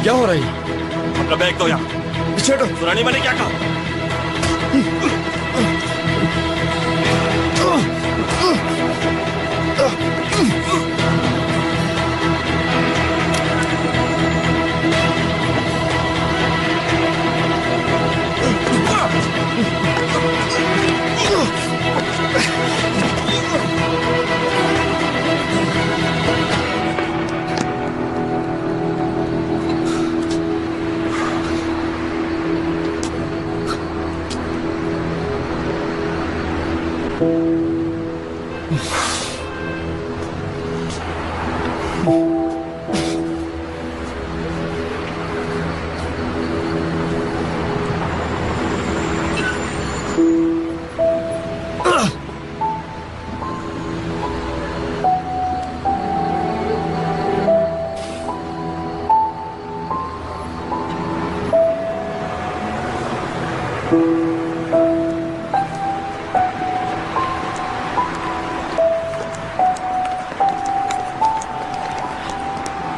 क्या हो रहा है? अपना बैग दो यहाँ। छोड़ो। सुरानी, मैंने क्या कहा?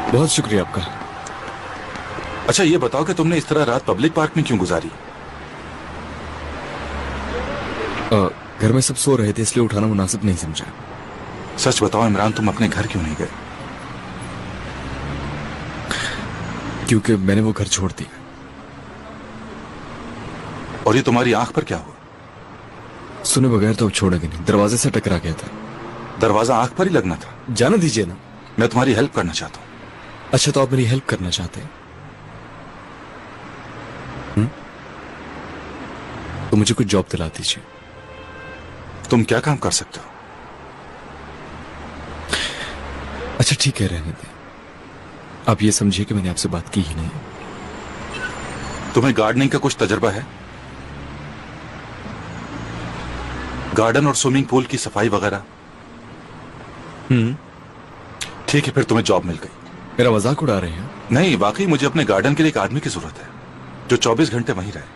बहुत शुक्रिया आपका। अच्छा ये बताओ कि तुमने इस तरह रात पब्लिक पार्क में क्यों गुजारी? घर में सब सो रहे थे इसलिए उठाना मुनासिब नहीं समझा। सच बताओ इमरान, तुम अपने घर क्यों नहीं गए? क्योंकि मैंने वो घर छोड़ दिया। और ये तुम्हारी आंख पर क्या हुआ? सुने बगैर तो अब छोड़ेंगे नहीं, दरवाजे से टकरा गया था। दरवाजा आंख पर ही लगना था। जाने दीजिए ना। मैं तुम्हारी हेल्प करना चाहता हूँ। अच्छा तो आप मेरी हेल्प करना चाहते हैं? तो मुझे कुछ जॉब दिला दीजिए। तुम क्या काम कर सकते हो? अच्छा ठीक है, रहने दें। आप ये समझिए कि मैंने आपसे बात की ही नहीं। तुम्हें गार्डनिंग का कुछ तजुर्बा है? गार्डन और स्विमिंग पूल की सफाई वगैरह? ठीक है, फिर तुम्हें जॉब मिल गई। मेरा मजाक उड़ा रहे हैं? नहीं, वाकई मुझे अपने गार्डन के लिए एक आदमी की जरूरत है जो 24 घंटे वहीं रहे।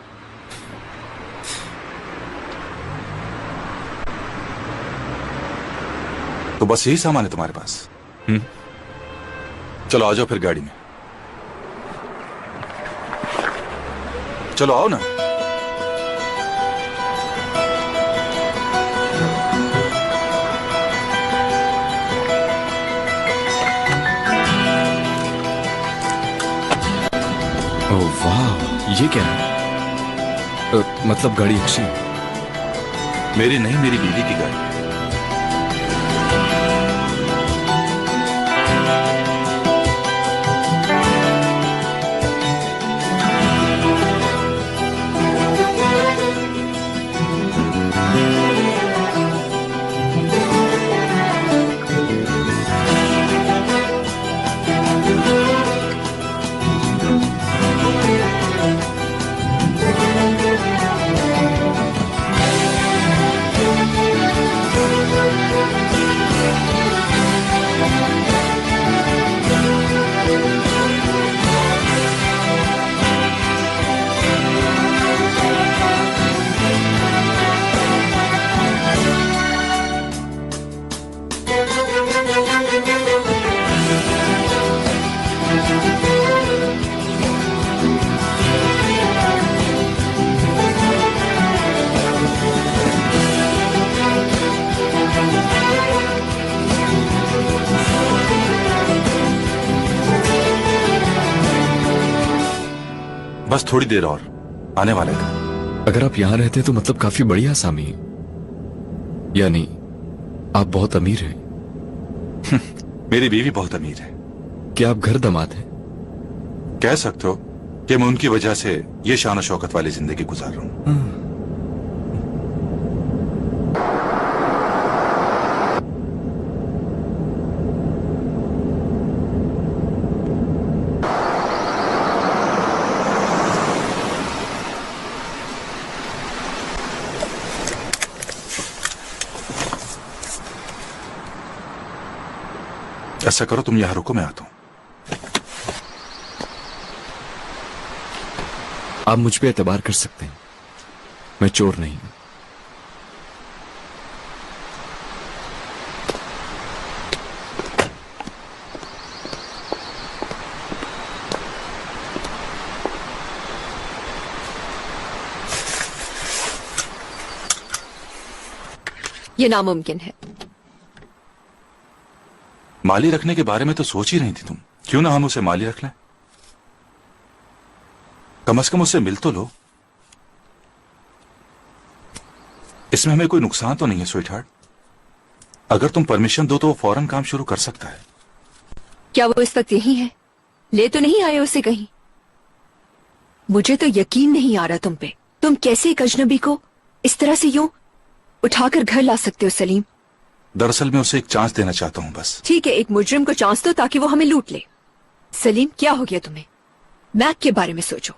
तो बस यही सामान है तुम्हारे पास? चलो आ जाओ फिर गाड़ी में। चलो आओ ना। ओह वाह, ये क्या है? मतलब गाड़ी अच्छी है? मेरी नहीं, मेरी बीवी की गाड़ी। बस थोड़ी देर और, आने वाले था। अगर आप यहां रहते तो मतलब काफी बड़ी आसामी है। यानी आप बहुत अमीर हैं। मेरी बीवी बहुत अमीर है। क्या आप घर दामाद हैं? कह सकते हो कि मैं उनकी वजह से ये शान और शौकत वाली जिंदगी गुजार रहा हूं। ऐसा करो, तुम यहां रुको, मैं आता हूं। आप मुझ पे एतबार कर सकते हैं, मैं चोर नहीं हूं। ये नामुमकिन है। माली रखने के बारे में तो सोच ही नहीं थी तुम। क्यों ना हम उसे माली रख लें? कम से कम उससे मिल तो लो। इसमें हमें कोई नुकसान तो नहीं है स्वीट हार्ट। अगर तुम परमिशन दो तो वो फौरन काम शुरू कर सकता है। क्या वो इस वक्त यही है? ले तो नहीं आए उसे कहीं? मुझे तो यकीन नहीं आ रहा तुम पे। तुम कैसे एक अजनबी को इस तरह से यूं उठाकर घर ला सकते हो सलीम? दरअसल मैं उसे एक चांस देना चाहता हूं बस। ठीक है, एक मुजरिम को चांस दो ताकि वो हमें लूट ले। सलीम, क्या हो गया तुम्हें? मैक के बारे में सोचो।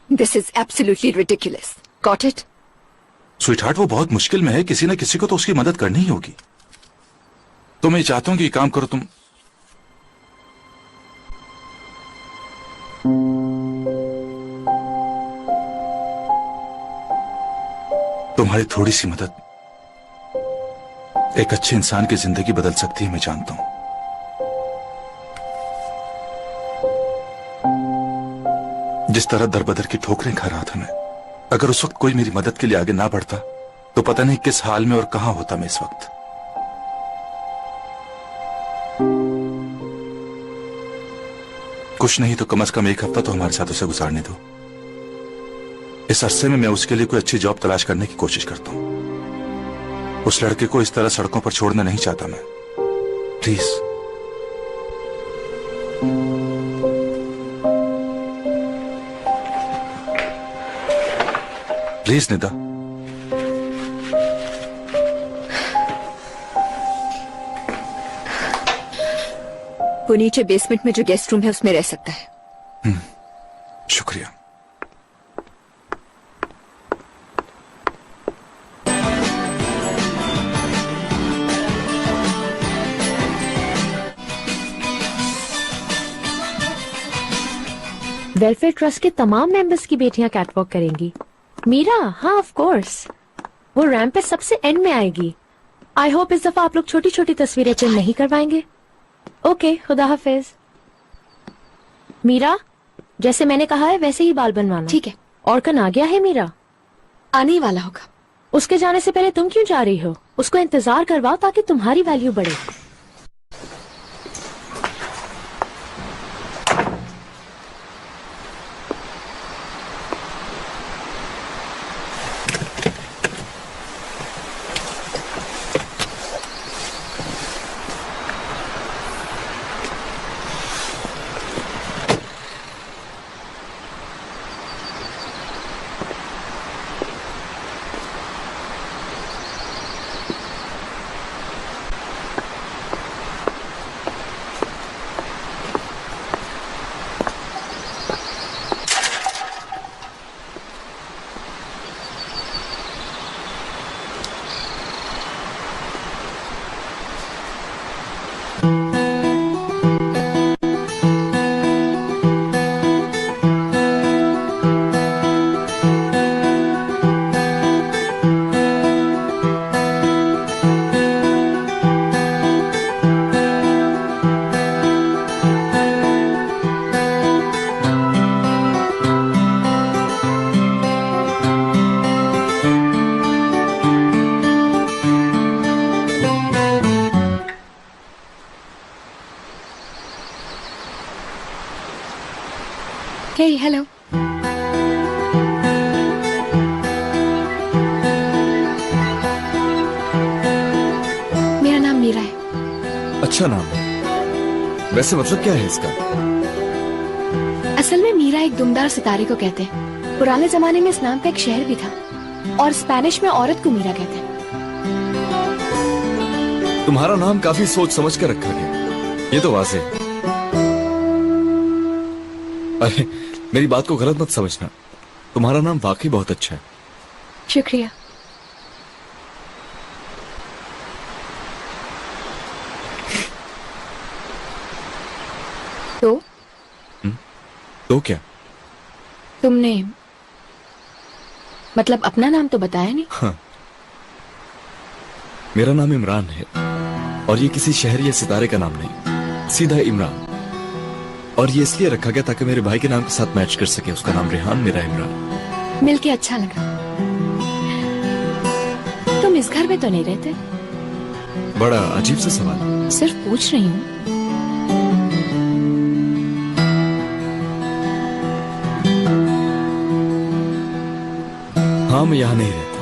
This is absolutely ridiculous. Got it? Sweet heart, वो बहुत मुश्किल में है। किसी न किसी को तो उसकी मदद करनी ही होगी। तो मैं चाहता हूं कि ये काम करो तुम। तुम्हारी थोड़ी सी मदद एक अच्छे इंसान की जिंदगी बदल सकती है, मैं जानता हूं। जिस तरह दरबदर की ठोकरें खा रहा था मैं, अगर उस वक्त कोई मेरी मदद के लिए आगे ना बढ़ता तो पता नहीं किस हाल में और कहां होता मैं इस वक्त। कुछ नहीं तो कम से कम एक हफ्ता तो हमारे साथ उसे गुजारने दो। इस अरसे में मैं उसके लिए कोई अच्छी जॉब तलाश करने की कोशिश करता हूं। उस लड़के को इस तरह सड़कों पर छोड़ना नहीं चाहता मैं। प्लीज। प्लीज निदा। वो नीचे बेसमेंट में जो गेस्ट रूम है उसमें रह सकता है। शुक्रिया। वेलफेयर ट्रस्ट के तमाम मेंबर्स की बेटियां कैटवॉक करेंगी। मीरा, हाँ ऑफ कोर्स, वो रैंप पे सबसे एंड में आएगी। आई होप इस दफा आप लोग छोटी छोटी तस्वीरें प्रिंट नहीं करवाएंगे। ओके, खुदा हाफिज। मीरा, जैसे मैंने कहा है वैसे ही बाल बनवाना। ठीक है। ऑर्कन आ गया है मीरा? आने ही वाला होगा। उसके जाने से पहले तुम क्यों जा रही हो? उसको इंतजार करवाओ ताकि तुम्हारी वैल्यू बढ़े। Hey, hello. मेरा नाम मीरा है। अच्छा नाम है। वैसे मतलब क्या है इसका? असल में मीरा एक दुमदार सितारे को कहते हैं। पुराने जमाने में इस नाम का एक शहर भी था और स्पेनिश में औरत को मीरा कहते हैं। तुम्हारा नाम काफी सोच समझ कर रखा गया, ये तो वाज़ेह है। अरे मेरी बात को गलत मत समझना, तुम्हारा नाम वाकई बहुत अच्छा है। शुक्रिया। तो क्या? तुमने मतलब अपना नाम तो बताया नहीं। हाँ, मेरा नाम इमरान है और ये किसी शहर या सितारे का नाम नहीं, सीधा इमरान। और ये इसलिए रखा गया ताकि मेरे भाई के नाम के साथ मैच कर सके। उसका नाम रेहान, मेरा इमरान। मिलके अच्छा लगा। तुम इस घर में तो नहीं रहते। बड़ा अजीब सा सवाल। सिर्फ पूछ रही हूँ। हाँ, मैं यहाँ नहीं रहता।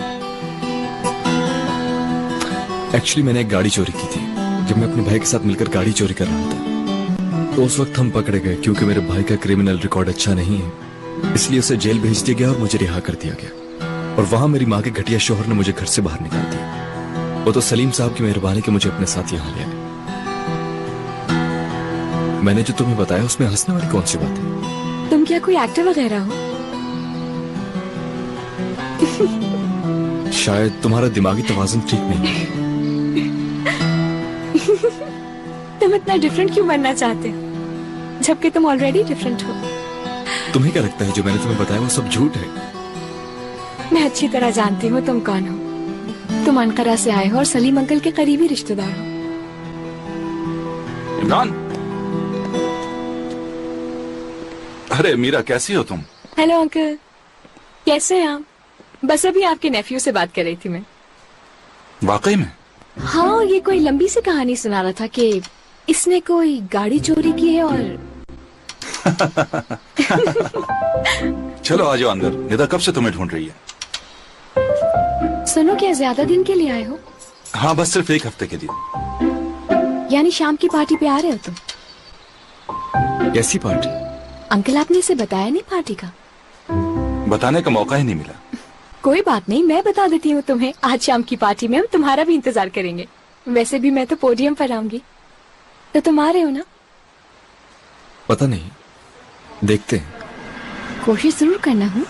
एक्चुअली मैंने एक गाड़ी चोरी की थी जब मैं अपने भाई के साथ मिलकर गाड़ी चोरी कर रहा था। तो उस वक्त हम पकड़े गए क्योंकि मेरे भाई का क्रिमिनल रिकॉर्ड अच्छा नहीं है, इसलिए उसे जेल भेज दिया गया और मुझे रिहा कर दिया गया। और वहां मेरी माँ के घटिया शोहर ने मुझे घर से बाहर निकाल दिया। वो तो सलीम साहब की मेहरबानी के मुझे अपने साथ यहाँ ले आए। मैंने जो तुम्हें बताया उसमें हंसने वाली कौन सी बात है? तुम क्या कोई एक्टर वगैरह हो? शायद तुम्हारा दिमागी तवाज़ुन ठीक नहीं है। तुम इतना डिफरेंट क्यों बनना चाहते हो जबकि तुम ऑलरेडी डिफरेंट हो? तुम्हें क्या लगता है जो मैंने तुम्हें बताया वो सब झूठ है? मैं अच्छी तरह जानती हूँ तुम कौन हो। तुम अनकरा से आए हो और सलीम अंकल के करीबी रिश्तेदार हो। इमरान, अरे मीरा कैसी हो तुम? हेलो अंकल, कैसे हैं आप? बस अभी आपके नेफ्यू से बात कर रही थी मैं। वाकई में? हाँ, ये कोई लंबी सी कहानी सुना रहा था कि इसने कोई गाड़ी चोरी की है और चलो आ जाओ अंदर, निदा कब से तुम्हें ढूंढ रही है। सुनो, क्या ज्यादा दिन के लिए आए हो? हाँ, बस सिर्फ एक हफ्ते के लिए। यानी शाम की पार्टी पे आ रहे हो तुम? कैसी पार्टी? अंकल आपने इसे बताया नहीं पार्टी का? बताने का मौका ही नहीं मिला। कोई बात नहीं, मैं बता देती हूँ तुम्हें। आज शाम की पार्टी में हम तुम्हारा भी इंतजार करेंगे। वैसे भी मैं तो पोडियम पर आऊंगी, तो तुम आ रहे हो ना? पता नहीं, देखते हैं। कोशिश जरूर करना। हूँ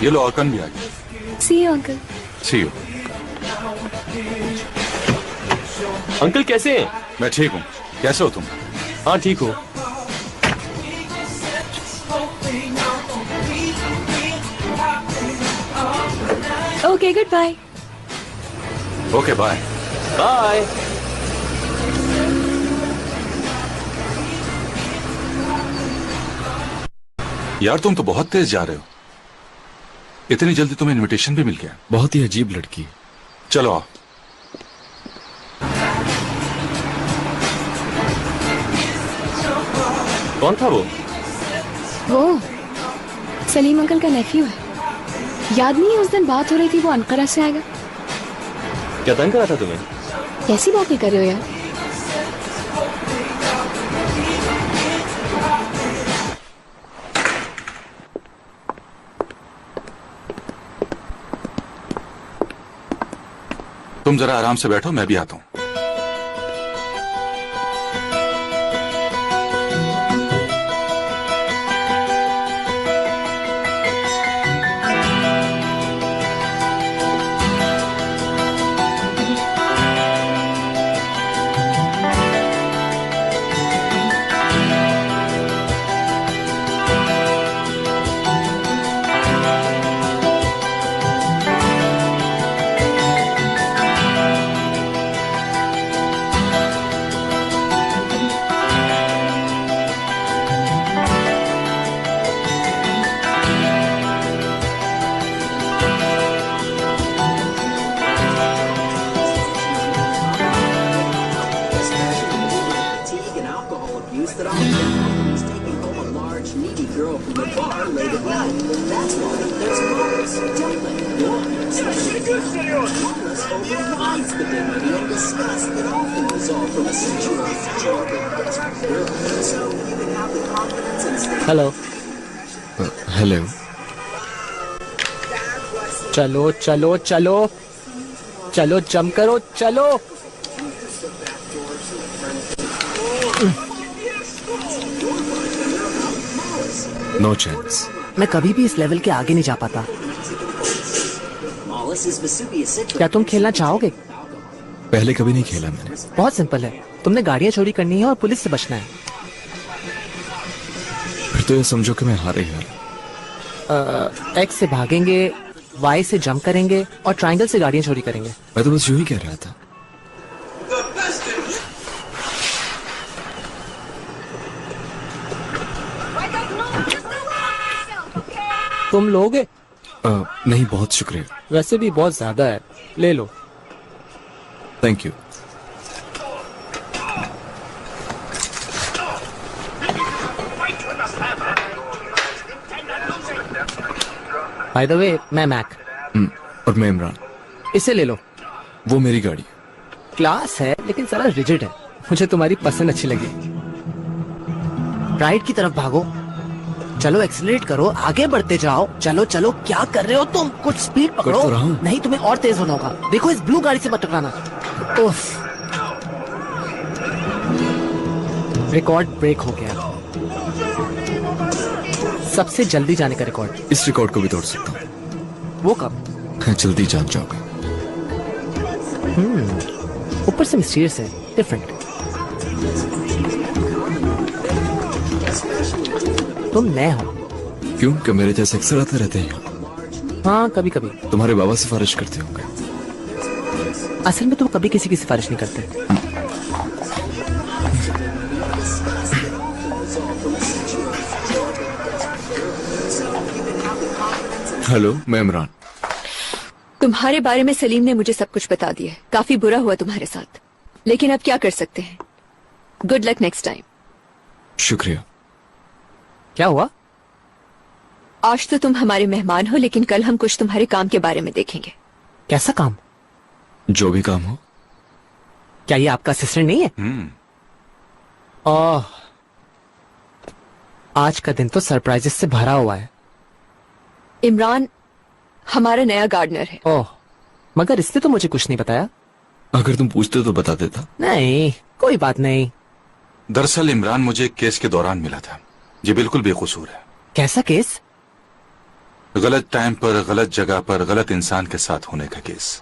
ये लो, औरकन भी आ गई। See you uncle. See you. Uncle कैसे हैं? मैं ठीक हूँ, कैसे हो तुम? हाँ ठीक हो। Okay, good bye. Okay bye. Bye. यार तुम तो बहुत तेज जा रहे हो। इतनी जल्दी तुम्हें इनविटेशन भी मिल गया? बहुत ही अजीब लड़की है। चलो आओ। कौन था वो? वो सलीम अंकल का नेफ्यू है। याद नहीं है उस दिन बात हो रही थी वो अनकरा से आएगा? क्या तंग करा था तुम्हें? कैसी बातें कर रहे हो यार? तुम जरा आराम से बैठो, मैं भी आता हूँ। हेलो। हेलो। चलो चलो चलो चलो, जम करो, चलो। No chance. मैं कभी भी इस लेवल के आगे नहीं जा पाता। क्या तुम खेलना चाहोगे? पहले कभी नहीं खेला मैंने। बहुत सिंपल है, तुमने गाड़ियां चोरी करनी है और पुलिस से बचना है। फिर तो ये समझो कि मैं हारे यार। एक्स से भागेंगे, वाई से जंप करेंगे और ट्रायंगल से गाड़ियां चोरी करेंगे। मैं तो बस यूं ही कह रहा था। तुम लोगे? नहीं, बहुत शुक्रिया। वैसे भी बहुत ज्यादा है, ले लो। Thank you. By the way, मैं मैक। और मैं इमरान। इसे ले लो। वो मेरी गाड़ी। क्लास है लेकिन सारा रिजिड है। मुझे तुम्हारी पसंद अच्छी लगी। राइट की तरफ भागो। चलो एक्सीलरेट करो, आगे बढ़ते जाओ। चलो चलो, क्या कर रहे हो तुम? कुछ स्पीड पकड़ो। कर तो रहा हूं। नहीं, तुम्हें और तेज होना होगा। देखो, इस ब्लू गाड़ी से मत टकराना। उफ, रिकॉर्ड ब्रेक हो गया। सबसे जल्दी जाने का रिकॉर्ड। इस रिकॉर्ड को भी तोड़ सकता हूँ। वो कब? जल्दी जान जाओगे। ऊपर से मिस्टीरियस है, डिफरेंट। तुम नए हो। क्यों? क्या मेरे जैसे अक्सर आते रहते हैं यहाँ? हाँ, कभी कभी। तुम्हारे बाबा सिफारिश करते होंगे। असल में तुम कभी किसी की सिफारिश नहीं करते। हेलो, मैं इमरान। तुम्हारे बारे में सलीम ने मुझे सब कुछ बता दिया है। काफी बुरा हुआ तुम्हारे साथ, लेकिन अब क्या कर सकते हैं। Good luck next time. शुक्रिया। क्या हुआ? आज तो तुम हमारे मेहमान हो, लेकिन कल हम कुछ तुम्हारे काम के बारे में देखेंगे। कैसा काम? जो भी काम हो। क्या ये आपका असिस्टेंट नहीं है? ओह, आज का दिन तो सरप्राइजेस से भरा हुआ है। इमरान हमारा नया गार्डनर है। ओह, मगर इसने तो मुझे कुछ नहीं बताया। अगर तुम पूछते तो बता देता। नहीं, कोई बात नहीं। दरअसल इमरान मुझे एक केस के दौरान मिला था। ये बिल्कुल बेकसूर है। कैसा केस? गलत टाइम पर, गलत जगह पर, गलत इंसान के साथ होने का केस।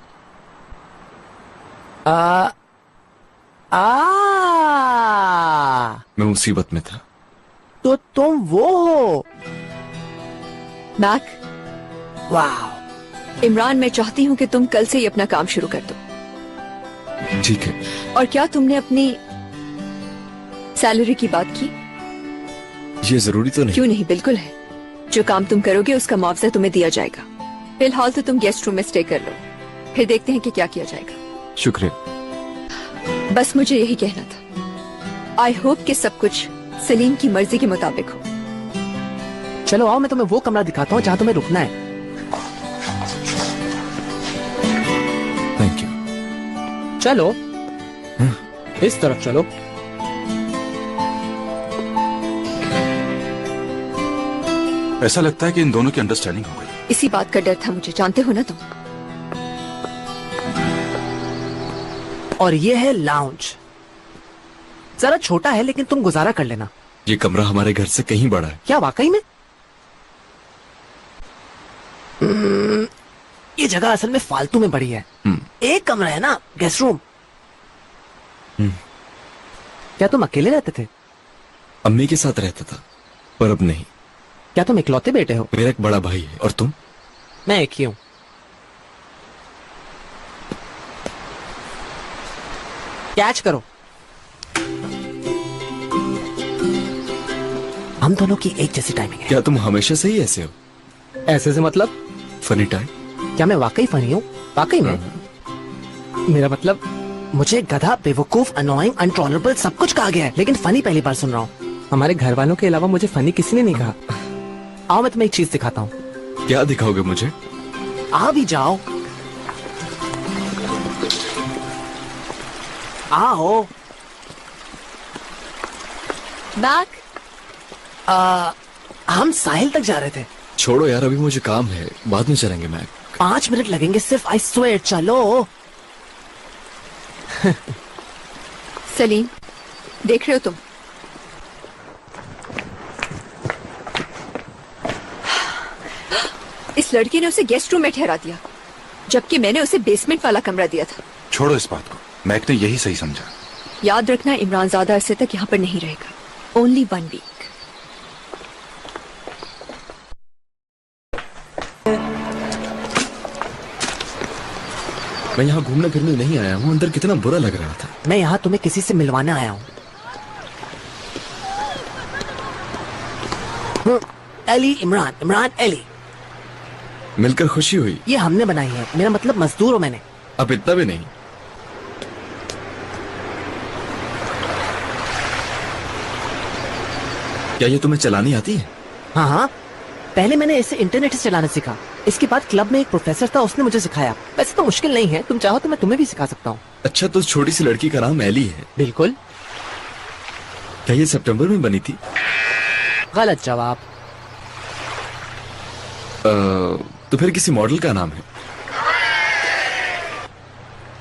मैं मुसीबत में था। तो तुम वो हो? मैक, वाह। इमरान, मैं चाहती हूँ कि तुम कल से ही अपना काम शुरू कर दो। ठीक है। और क्या तुमने अपनी सैलरी की बात की? ये जरूरी तो नहीं। क्यों नहीं, बिल्कुल है। जो काम तुम करोगे उसका मुआवजा तुम्हें दिया जाएगा। फिलहाल तो तुम गेस्ट रूम में स्टे कर लो, फिर देखते हैं कि क्या किया जाएगा। शुक्रिया। बस मुझे यही कहना था। आई होप कि सब कुछ सलीम की मर्जी के मुताबिक हो। चलो आओ, मैं तुम्हें वो कमरा दिखाता हूँ जहाँ तुम्हें रुकना है। Thank you. चलो, इस तरफ चलो। ऐसा लगता है कि इन दोनों की अंडरस्टैंडिंग हो गई। इसी बात का डर था मुझे, जानते हो ना तुम। और ये है लाउंज। जरा छोटा है लेकिन तुम गुजारा कर लेना। ये कमरा हमारे घर से कहीं बड़ा है। क्या वाकई में? ये जगह असल में फालतू में बड़ी है। एक कमरा है ना, गेस्ट रूम। क्या तुम अकेले रहते थे? अम्मी के साथ रहता था, पर अब नहीं। क्या तुम इकलौते बेटे हो? मेरा एक बड़ा भाई है। और तुम? मैं एक ही हूं। कैच करो। हम दोनों की एक जैसी टाइमिंग है। क्या तुम हमेशा से ही ऐसे हो? ऐसे से मतलब? Funny time. क्या मैं वाकई फनी हूँ? वाकई में? मेरा मतलब, मुझे गधा, बेवकूफ, अनोइंग, अनट्रोलेबल सब कुछ कहा गया है, लेकिन फनी पहली बार सुन रहा हूँ। हमारे घर वालों के अलावा मुझे फनी किसी ने नहीं कहा। आओ, मैं तुम्हें एक चीज दिखाता हूँ। क्या दिखाओगे मुझे? आ भी जाओ। आओ। मैक, हम साहिल तक जा रहे थे। छोड़ो यार, अभी मुझे काम है, बाद में चलेंगे। मैक, 5 मिनट लगेंगे सिर्फ, आई स्वेयर। चलो। सलीम, देख रहे हो तुम? इस लड़के ने उसे गेस्ट रूम में ठहरा दिया, जबकि मैंने उसे बेसमेंट वाला कमरा दिया था। छोड़ो इस बात को, मैक ने यही सही समझा। याद रखना, इमरान ज्यादा अरसे तक यहाँ पर नहीं रहेगा। Only 1 week. मैं यहाँ घूमने फिरने नहीं आया हूँ। अंदर कितना बुरा लग रहा था। मैं यहाँ तुम्हें किसी से मिलवाने आया हूँ। एली, इमरान, इमरान, एली। मिलकर खुशी हुई। ये हमने बनाई है, मेरा मतलब मजदूर हो मैंने। अब इतना भी नहीं। क्या ये तुम्हें चलानी आती है? हाँ हाँ, पहले मैंने इसे इंटरनेट से चलाना सीखा। इसके बाद क्लब में एक प्रोफेसर था, उसने मुझे सिखाया। वैसे तो मुश्किल नहीं है, तुम चाहो तो मैं तुम्हें भी सिखा सकता हूँ। अच्छा, तो उस छोटी सी लड़की का नाम एली है? बिल्कुल। क्या ये सितंबर में बनी थी? गलत जवाब। तो फिर किसी मॉडल का नाम है?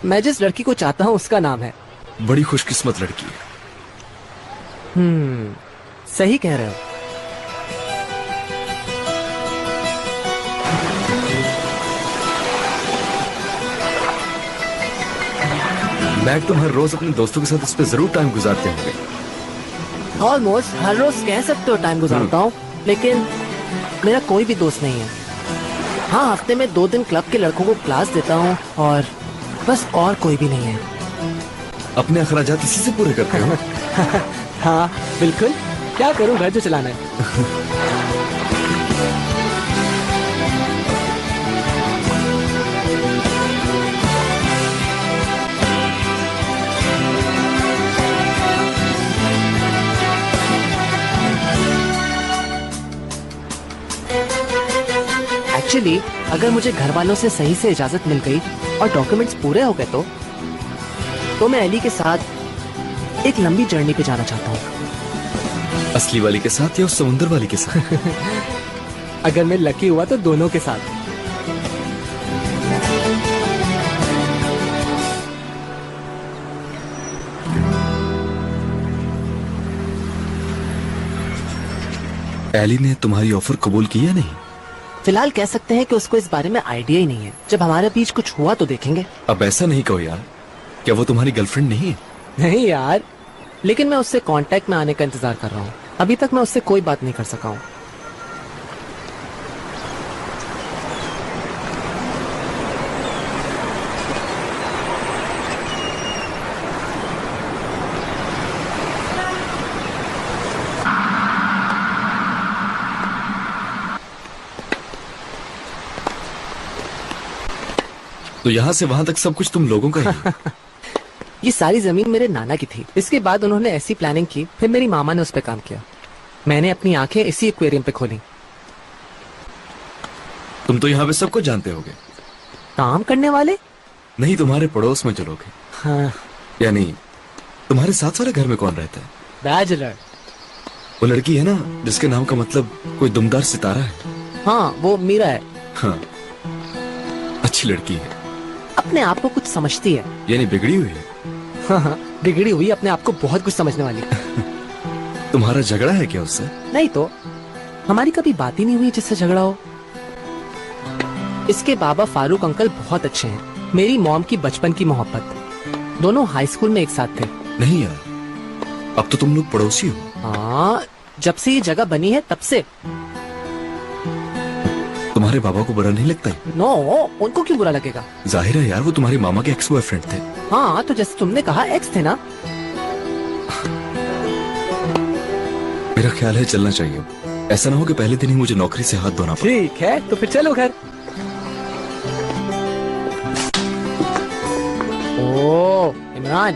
मैं जिस लड़की को चाहता हूँ उसका नाम है। बड़ी खुशकिस्मत लड़की है। सही कह रहे हो। बैग तुम हर रोज अपने दोस्तों के साथ उस पर जरूर टाइम गुजारते होंगे। ऑलमोस्ट हर रोज कह सकते हो टाइम गुजारता हूँ, लेकिन मेरा कोई भी दोस्त नहीं है। हाँ, हफ्ते में 2 दिन क्लब के लड़कों को क्लास देता हूँ और बस, और कोई भी नहीं है। अपने अखराजात इसी से पूरे करते हो? हाँ बिल्कुल, क्या करूँ, घर जो चलाना है। एक्चुअली अगर मुझे घर वालों से सही से इजाजत मिल गई और डॉक्यूमेंट्स पूरे हो गए तो मैं एली के साथ एक लंबी जर्नी पे जाना चाहता हूँ। असली वाली के साथ या उस समुंदर वाली के साथ? अगर मैं लकी हुआ तो दोनों के साथ। एली ने तुम्हारी ऑफर कबूल की या नहीं? फिलहाल कह सकते हैं कि उसको इस बारे में आइडिया ही नहीं है। जब हमारे बीच कुछ हुआ तो देखेंगे। अब ऐसा नहीं कहो यार, क्या वो तुम्हारी गर्लफ्रेंड नहीं है? नहीं यार, लेकिन मैं उससे कांटेक्ट में आने का इंतजार कर रहा हूँ। अभी तक मैं उससे कोई बात नहीं कर सका हूँ। तो यहाँ से वहां तक सब कुछ तुम लोगों का ही है? ये सारी जमीन मेरे नाना की थी। इसके बाद उन्होंने ऐसी प्लानिंग की, फिर मेरी मामा ने उस पर काम किया। मैंने अपनी आंखें इसी एक्वेरियम पे खोली। तुम तो यहाँ पे सबको जानते होगे। काम करने वाले? नहीं, तुम्हारे पड़ोस में जो लोग हैं। हाँ। यानी तुम्हारे साथ वाले घर में कौन रहता है? बैचलर। वो लड़की है ना जिसके नाम का मतलब कोई दुमदार सितारा है? हाँ, वो मीरा है। हाँ, अच्छी लड़की है। अपने आप को कुछ समझती है। यानी बिगड़ी हुई है? हाँ, बिगड़ी हुई, अपने आप को बहुत कुछ समझने वाली। तुम्हारा झगड़ा है क्या उससे? नहीं तो, हमारी कभी बात ही नहीं हुई जिससे झगड़ा हो। इसके बाबा फारूक अंकल बहुत अच्छे हैं। मेरी मॉम की बचपन की मोहब्बत। दोनों हाई स्कूल में एक साथ थे। नहीं यार, अब तो तुम लोग पड़ोसी हो। हाँ, जब से ये जगह बनी है तब से। तुम्हारे बाबा को बुरा नहीं लगता है? नो, उनको क्यों बुरा लगेगा? जाहिर है यार, वो तुम्हारी मामा के एक्स बॉयफ्रेंड थे। हाँ, तो जैसे तुमने कहा एक्स थे ना। मेरा ख्याल है चलना चाहिए। ऐसा ना हो कि पहले दिन ही मुझे नौकरी से हाथ धोना पड़े। ठीक है, तो फिर चलो घर। ओ इमरान,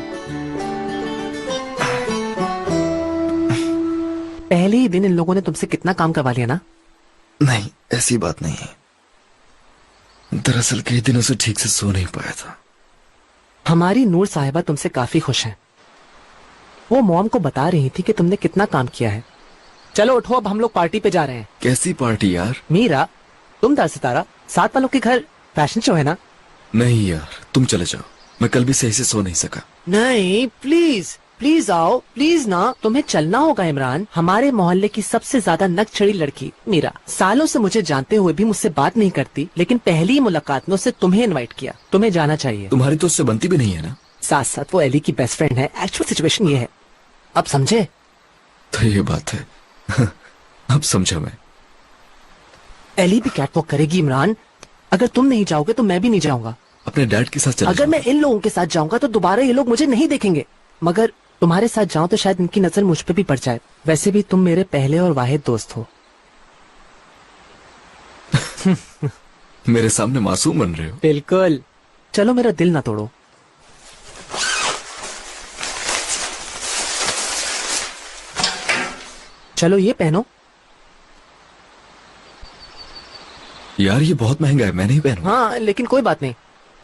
पहले ही दिन इन लोगों ने तुमसे कितना काम करवा लिया ना। नहीं, ऐसी बात नहीं है। दरअसल कई दिनों से ठीक से सो नहीं पाया था। हमारी नूर साहिबा तुमसे काफी खुश हैं। वो मॉम को बता रही थी कि तुमने कितना काम किया है। चलो उठो, अब हम लोग पार्टी पे जा रहे हैं। कैसी पार्टी यार? मीरा, तुम दार सितारा, साथ वालों के घर फैशन शो है ना। नहीं यार, तुम चले जाओ। मैं कल भी सही से सो नहीं सका। नहीं, प्लीज प्लीज आओ, प्लीज ना। तुम्हें चलना होगा इमरान। हमारे मोहल्ले की सबसे ज्यादा नकचढ़ी लड़की मीरा सालों से मुझे जानते हुए भी मुझसे बात नहीं करती, लेकिन पहली मुलाकात में उससे तुम्हें इनवाइट किया। तुम्हें जाना चाहिए। तुम्हारी तो उससे बनती भी नहीं है ना। साथ साथ वो एली की बेस्ट फ्रेंड है। एक्चुअल सिचुएशन ये है, अब समझे? तो ये बात है। अब समझा मैं। एली भी कैटवॉक करेगी इमरान। अगर तुम नहीं जाओगे तो मैं भी नहीं जाऊंगा। अपने डैड के साथ चले अगर मैं इन लोगों के साथ जाऊंगा तो दोबारा ये लोग मुझे नहीं देखेंगे, मगर तुम्हारे साथ जाऊं तो शायद इनकी नजर मुझ पे भी पड़ जाए। वैसे भी तुम मेरे पहले और वाहिद दोस्त हो। मेरे सामने मासूम बन रहे हो। बिल्कुल। चलो मेरा दिल ना तोड़ो। चलो ये पहनो। यार ये बहुत महंगा है, मैं नहीं पहनूंगा। हाँ लेकिन कोई बात नहीं,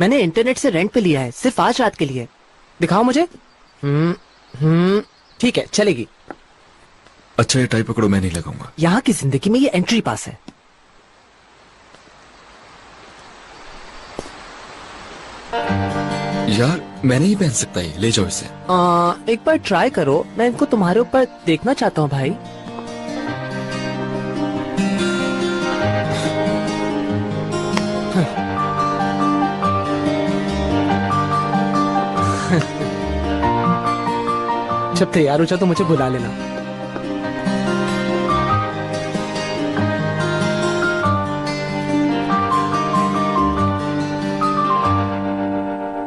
मैंने इंटरनेट से रेंट पे लिया है, सिर्फ आज रात के लिए। दिखाओ मुझे। ठीक है, चलेगी। अच्छा ये टाई पकड़ो, मैं नहीं लगाऊंगा। यहाँ की जिंदगी में ये एंट्री पास है। यार मैं नहीं पहन सकता, ये ले जाओ इसे। एक बार ट्राई करो, मैं इनको तुम्हारे ऊपर देखना चाहता हूँ भाई। जब तैयार हो जाओ तो मुझे बुला लेना।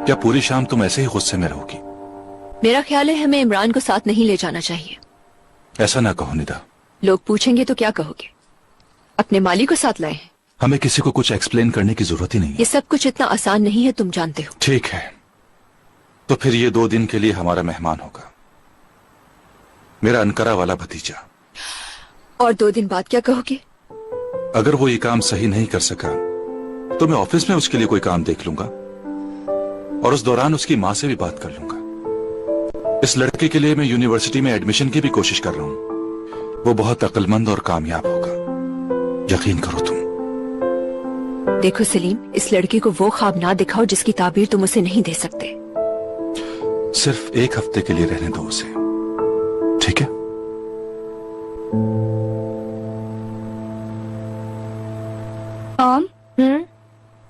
क्या पूरी शाम तुम ऐसे ही गुस्से में रहोगी? मेरा ख्याल है हमें इमरान को साथ नहीं ले जाना चाहिए। ऐसा ना कहो निदा। लोग पूछेंगे तो क्या कहोगे? अपने माली को साथ लाए हैं। हमें किसी को कुछ एक्सप्लेन करने की जरूरत ही नहीं है। ये सब कुछ इतना आसान नहीं है, तुम जानते हो। ठीक है, तो फिर ये 2 दिन के लिए हमारा मेहमान होगा, मेरा अनकरा वाला भतीजा। और 2 दिन बाद क्या कहोगे? अगर वो ये काम सही नहीं कर सका तो मैं ऑफिस में उसके लिए कोई काम देख लूंगा और उस दौरान उसकी मां से भी बात कर लूंगा। इस लड़के के लिए मैं यूनिवर्सिटी में एडमिशन की भी कोशिश कर रहा हूं। वो बहुत अक्लमंद और कामयाब होगा, यकीन करो तुम। देखो सलीम, इस लड़के को वो ख्वाब ना दिखाओ जिसकी ताबीर तुम उसे नहीं दे सकते। सिर्फ 1 हफ्ते के लिए रहने दो उसे, ठीक है? मॉम,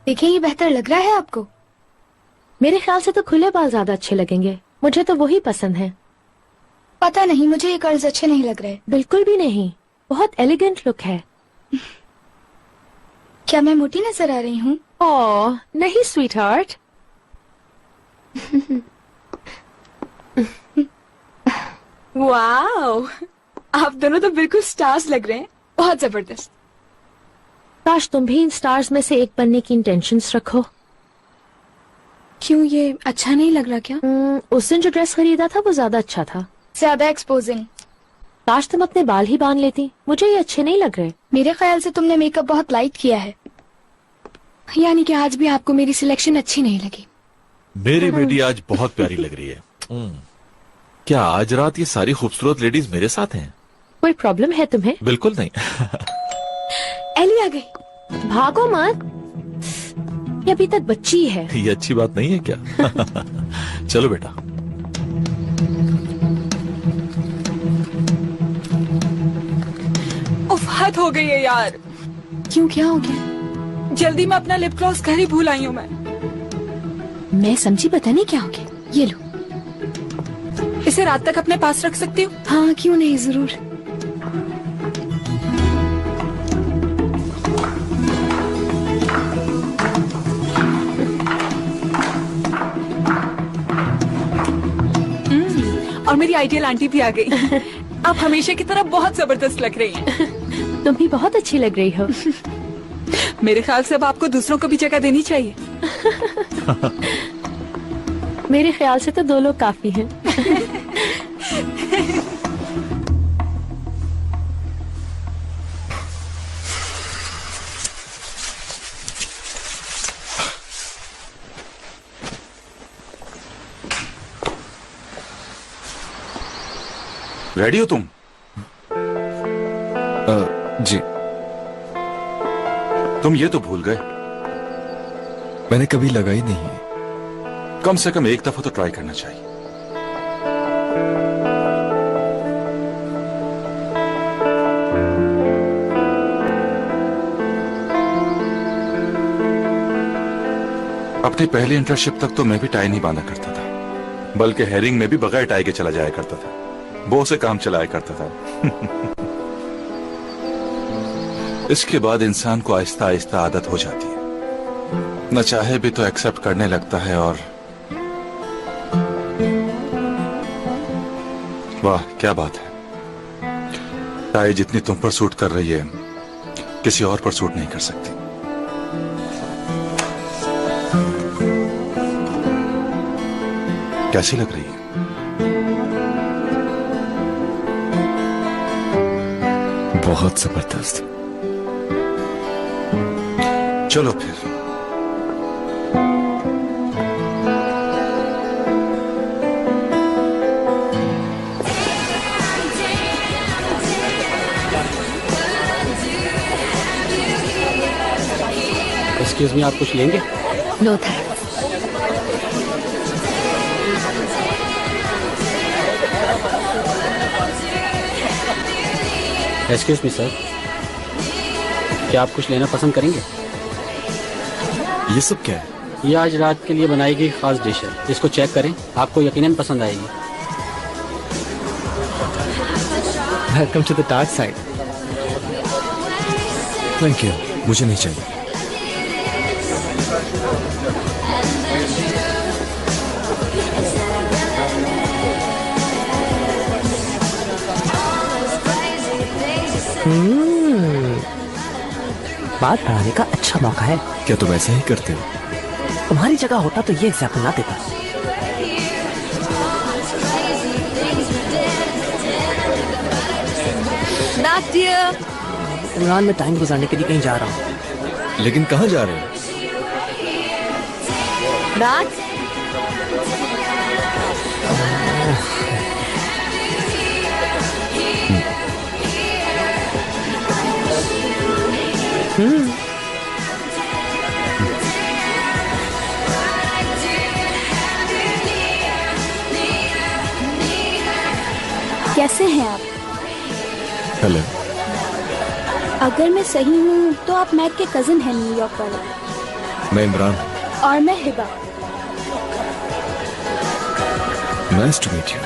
देखिए ये बेहतर लग रहा है आपको? मेरे ख्याल से तो खुले बाल ज्यादा अच्छे लगेंगे। मुझे तो वही पसंद है। पता नहीं, मुझे ये कर्ल्स अच्छे नहीं लग रहे। बिल्कुल भी नहीं, बहुत एलिगेंट लुक है। क्या मैं मोटी नजर आ रही हूँ? ओह नहीं स्वीट हार्ट। वाओ, आप दोनों तो बिल्कुल स्टार्स लग रहे हैं, बहुत जबरदस्त। काश तुम भी इन स्टार्स में से एक बनने की इंटेंशंस रखो। क्यों, ये अच्छा नहीं लग रहा क्या? उस दिन जो ड्रेस खरीदा था वो ज्यादा अच्छा था। ज्यादा एक्सपोजिंग। काश तुम अपने बाल ही बांध लेती, मुझे ये अच्छे नहीं लग रहे। मेरे ख्याल से तुमने मेकअप बहुत लाइट किया है। यानी कि आज भी आपको मेरी सिलेक्शन अच्छी नहीं लगी? मेरी बेटी आज बहुत प्यारी लग रही है। क्या आज रात ये सारी खूबसूरत लेडीज मेरे साथ हैं? कोई प्रॉब्लम है तुम्हें? बिल्कुल नहीं। एली आ गई। भागो मत, ये अभी तक बच्ची है। ये अच्छी बात नहीं है क्या? चलो बेटा। उफ, हद हो गई है यार। क्यों, क्या हो गया? जल्दी में अपना लिप ग्लॉस घर ही भूल आई हूँ मैं समझी, पता नहीं क्या हो गया। ये लो, इसे रात तक अपने पास रख सकती हूँ? हाँ क्यों नहीं, जरूर। और मेरी आइडियल आंटी भी आ गई। आप हमेशा की तरह बहुत जबरदस्त लग रही हैं। तुम भी बहुत अच्छी लग रही हो। मेरे ख्याल से अब आपको दूसरों को भी जगह देनी चाहिए। मेरे ख्याल से तो 2 लोग काफी हैं। रेडी हो तुम? जी। तुम ये तो भूल गए, मैंने कभी लगाई नहीं है। कम से कम एक दफा तो ट्राई करना चाहिए। अपनी पहली इंटर्नशिप तक तो मैं भी टाई नहीं बांधा करता था, बल्कि हेयरिंग में भी बगैर टाई के चला जाया करता था, बो से काम चलाया करता था। इसके बाद इंसान को आहिस्ता आहिस्ता आदत हो जाती है, न चाहे भी तो एक्सेप्ट करने लगता है। और वाह क्या बात है, टाई जितनी तुम पर सूट कर रही है किसी और पर सूट नहीं कर सकती। कैसी लग रही है? बहुत जबरदस्त। चलो फिर। एक्सक्यूज मी, आप कुछ लेंगे? No thanks. Excuse me sir, क्या आप कुछ लेना पसंद करेंगे? ये सब क्या है? ये आज रात के लिए बनाई गई खास डिश है, इसको चेक करें, आपको यकीनन पसंद आएगी। Welcome to the dark side. Thank you, मुझे नहीं चाहिए। बात बढ़ाने का अच्छा मौका है। क्या तुम ऐसा ही करते हो? तुम्हारी जगह होता तो ये एग्जाम्पल ना देता। इमरान में टाइम गुजारने के लिए कहीं जा रहा हूँ। लेकिन कहाँ जा रहे हो? कैसे हैं आप? हेलो। अगर मैं सही हूँ तो आप मैक के कजिन हैं, न्यूयॉर्क वाले। मैं इमरान। और मैं Hiba. Nice to meet you.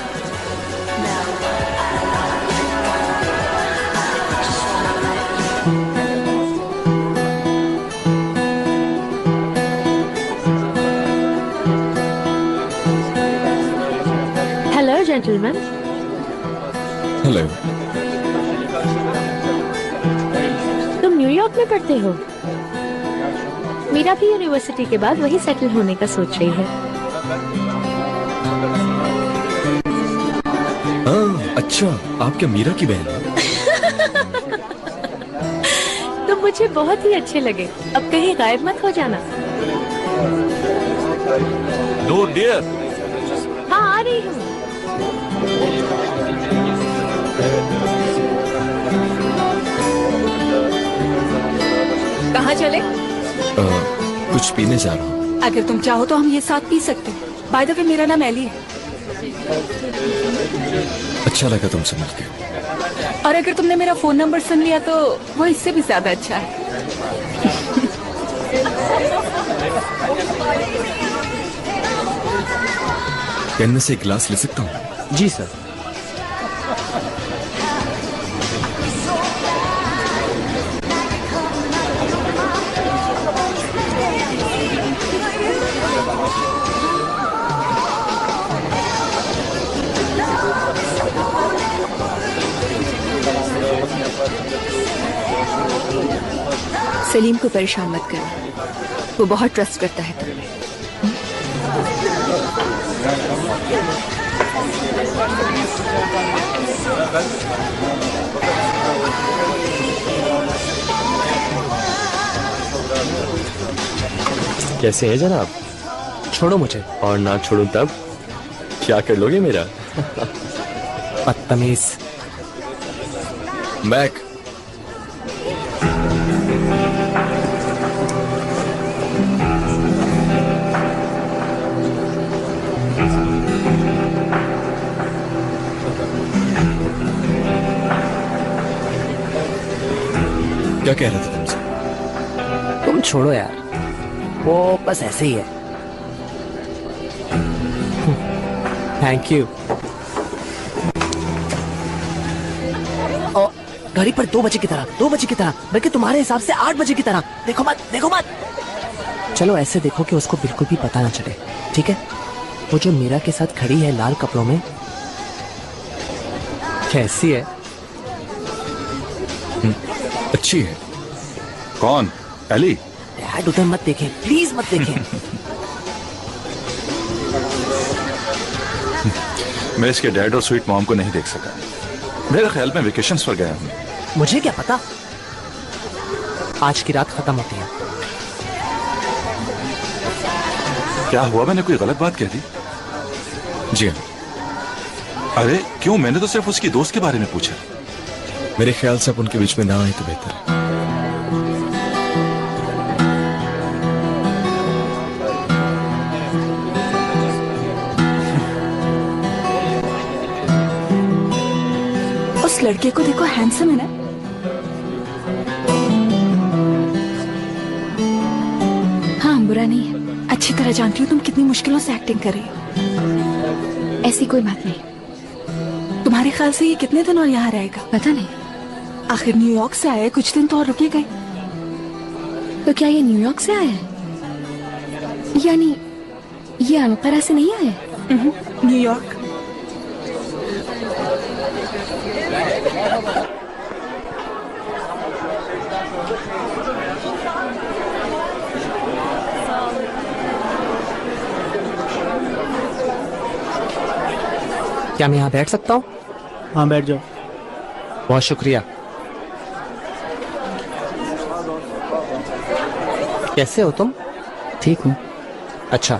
Hello gentleman. Hello. तुम न्यूयॉर्क में पढ़ते हो? मीरा भी यूनिवर्सिटी के बाद वही सेटल होने का सोच रही है। हाँ, अच्छा, आप क्या मीरा की बहन है? तुम मुझे बहुत ही अच्छे लगे। अब कहीं गायब मत हो जाना। No dear. हाँ, आ रही हूँ। कहाँ चले? कुछ पीने जा रहा हूँ। अगर तुम चाहो तो हम ये साथ पी सकते हैं। बाय द वे, मेरा नाम एली है। अच्छा लगा तुमसे मिलकर। और अगर तुमने मेरा फोन नंबर सुन लिया तो वो इससे भी ज्यादा अच्छा है। क्या इनमें से एक गिलास ले सकता हूँ? जी सर। सलीम को परेशान मत करना, वो बहुत ट्रस्ट करता है तुम में। कैसे हैं जनाब? छोड़ो मुझे। और ना छोड़ूं तब क्या कर लोगे मेरा? बदतमीज। मैक। क्या कह रहा था तुमसे? तुम छोड़ो यार, वो बस ऐसे ही है। Thank you. घड़ी पर 2 बजे की तरह, 2 बजे की तरह, बल्कि तुम्हारे हिसाब से 8 बजे की तरह। देखो मत, देखो मत। चलो ऐसे देखो कि उसको बिल्कुल भी पता ना चले, ठीक है? वो जो मीरा के साथ खड़ी है लाल कपड़ों में, कैसी है? अच्छी है। कौन? एली? डैड उधर मत देखें, प्लीज मत देखें। मैं इसके डैड और स्वीट मॉम को नहीं देख सका। मेरे ख्याल में वेकेशंस पर गया हूँ। मुझे क्या पता, आज की रात खत्म होती है। क्या हुआ, मैंने कोई गलत बात कह दी? जी हाँ, अरे क्यों, मैंने तो सिर्फ उसकी दोस्त के बारे में पूछा। मेरे ख्याल से आप उनके बीच में ना आए तो बेहतर है। उस लड़के को देखो, हैंडसम है ना? हाँ, बुरा नहीं है। अच्छी तरह जानती हूँ तुम कितनी मुश्किलों से एक्टिंग कर रही हो। ऐसी कोई बात नहीं। तुम्हारे ख्याल से ये कितने दिन और यहाँ रहेगा? पता नहीं। आखिर न्यूयॉर्क से आया है, कुछ दिन तो और रुकेगा ही। तो क्या ये न्यूयॉर्क से आया है? यानी ये अंकारा से नहीं आया है? न्यूयॉर्क। क्या मैं यहाँ बैठ सकता हूँ? हाँ बैठ जाओ। बहुत शुक्रिया। कैसे हो तुम? ठीक हूँ। अच्छा,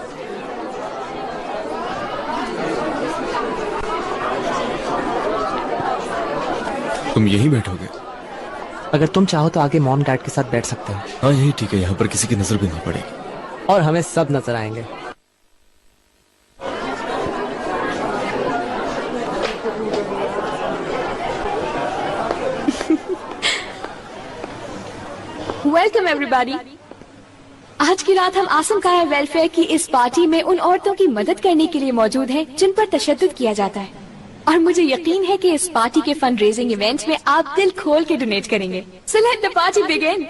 तुम यहीं बैठोगे? अगर तुम चाहो तो आगे मॉम डैड के साथ बैठ सकते हो। हाँ यही ठीक है, यहाँ पर किसी की नजर भी नहीं पड़ेगी। और हमें सब नजर आएंगे। Welcome everybody. आज की रात हम आसम काया वेलफेयर की इस पार्टी में उन औरतों की मदद करने के लिए मौजूद हैं जिन पर तशद्दुद किया जाता है, और मुझे यकीन है कि इस पार्टी के फंड रेजिंग इवेंट में आप दिल खोल के डोनेट करेंगे। So let the party begin.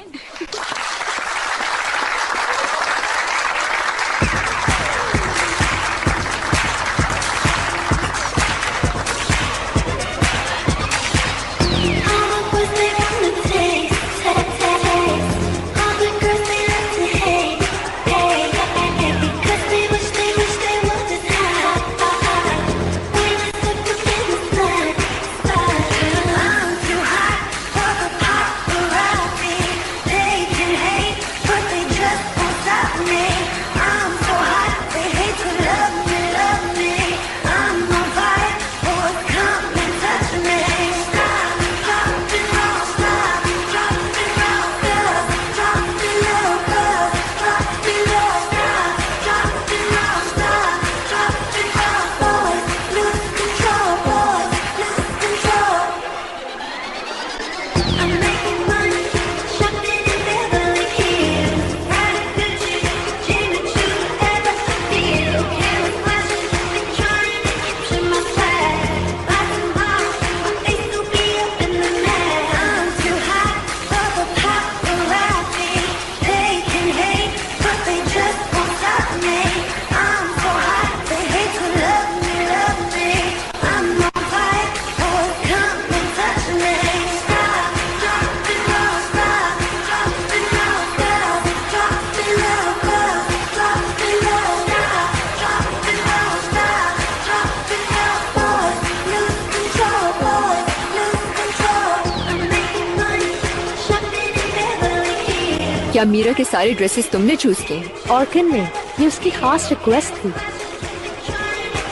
क्या मीरा के सारे ड्रेसेस तुमने चूज किए? और किन ने? ये उसकी खास रिक्वेस्ट थी।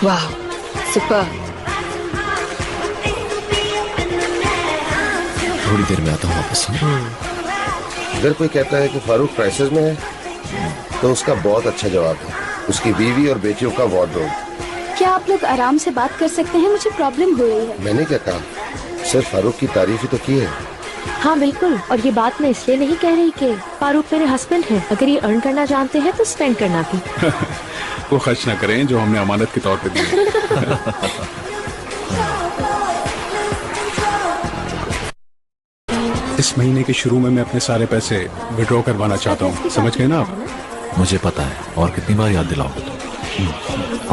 वाह, सुपर। थोड़ी देर में आता हूँ वापस। अगर कोई कहता है कि फारूक क्राइसिस में है तो उसका बहुत अच्छा जवाब है, उसकी बीवी और बेटियों का वार्डरोब। क्या आप लोग आराम से बात कर सकते हैं? मुझे प्रॉब्लम हो रही है। मैंने क्या कहा, सिर्फ फारूक की तारीफ ही तो की है। हाँ बिल्कुल, और ये बात मैं इसलिए नहीं कह रही कि फारूक मेरे हस्बैंड हैं। अगर ये अर्न करना जानते हैं तो स्पेंड करना भी। वो खर्च ना करें जो हमने अमानत के तौर पे दी। इस महीने के शुरू में मैं अपने सारे पैसे विड्रॉ करवाना चाहता हूँ, समझ गए ना आप? मुझे पता है, और कितनी बार याद दिलाओगे तुम?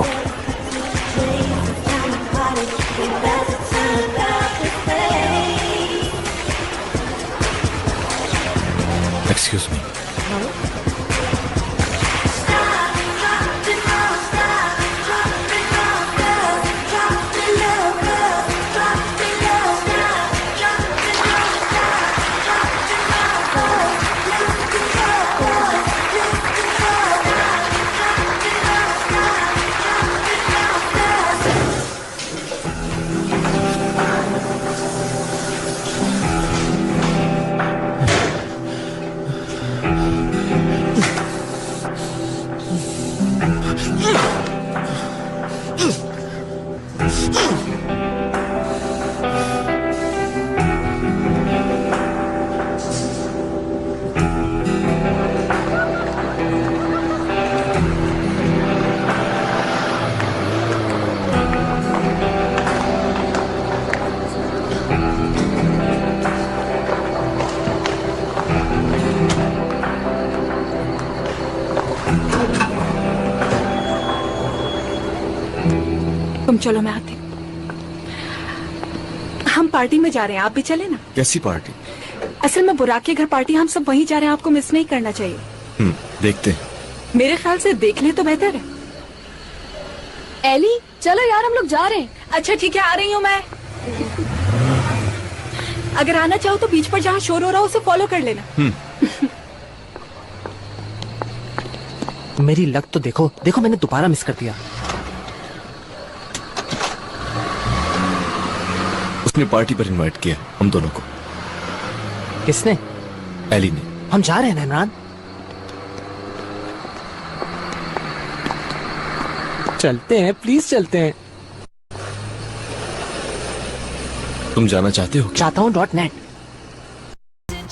ओके। Excuse me. तुम चलो, मैं आती हूँ। हम पार्टी में जा रहे हैं, आप भी चले ना। कैसी पार्टी? असल में बुराक के घर पार्टी, हम सब वहीं जा रहे हैं, आपको मिस नहीं करना चाहिए। देखते हैं। मेरे ख्याल से देख ले तो बेहतर है। एली चलो यार, हम लोग जा रहे हैं। अच्छा ठीक है, आ रही हूँ मैं। अगर आना चाहो तो बीच पर जहाँ शोर हो रहा हो उसे फॉलो कर लेना। मेरी लक तो देखो देखो, मैंने दोबारा मिस कर दिया। उसने पार्टी पर इनवाइट किया हम दोनों को। किसने? एली ने। हम जा रहे हैं ना इमरान। चलते हैं, प्लीज चलते हैं। तुम जाना चाहते हो क्या? चाहता हूँ .net।